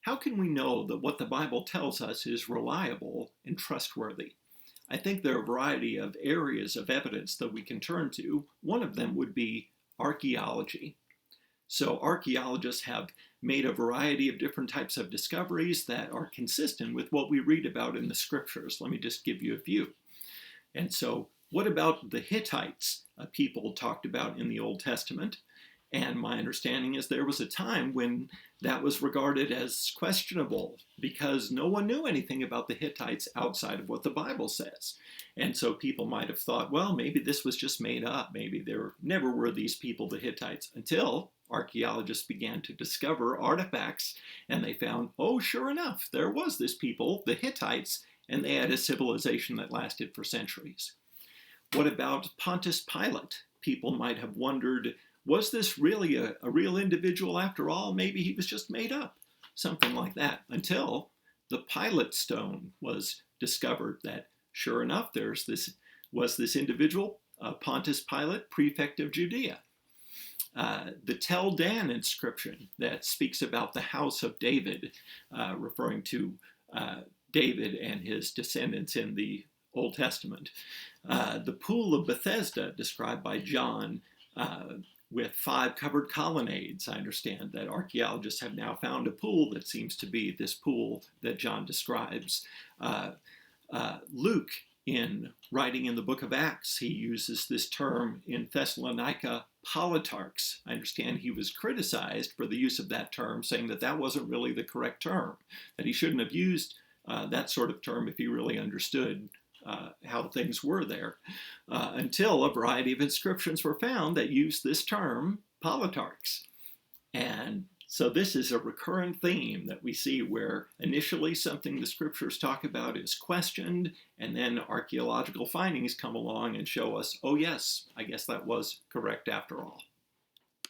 How can we know that what the Bible tells us is reliable and trustworthy? I think there are a variety of areas of evidence that we can turn to. One of them would be archaeology. So archaeologists have made a variety of different types of discoveries that are consistent with what we read about in the scriptures. Let me just give you a few. And so what about the Hittites, a people talked about in the Old Testament? And my understanding is there was a time when that was regarded as questionable because no one knew anything about the Hittites outside of what the Bible says. And so people might have thought, well, maybe this was just made up. Maybe there never were these people, the Hittites, until archaeologists began to discover artifacts and they found, oh, sure enough, there was this people, the Hittites, and they had a civilization that lasted for centuries. What about Pontius Pilate? People might have wondered, was this really a real individual after all? Maybe he was just made up, something like that, until the Pilate stone was discovered that, sure enough, was this individual, Pontius Pilate, prefect of Judea. The Tel Dan inscription that speaks about the house of David, referring to David and his descendants in the Old Testament. The pool of Bethesda, described by John, with 5 covered colonnades. I understand that archaeologists have now found a pool that seems to be this pool that John describes. Luke, in writing in the book of Acts, he uses this term in Thessalonica, politarchs. I understand he was criticized for the use of that term, saying that that wasn't really the correct term, that he shouldn't have used that sort of term if he really understood how things were there, until a variety of inscriptions were found that used this term, politarchs. And so this is a recurrent theme that we see where initially something the scriptures talk about is questioned, and then archaeological findings come along and show us, oh yes, I guess that was correct after all.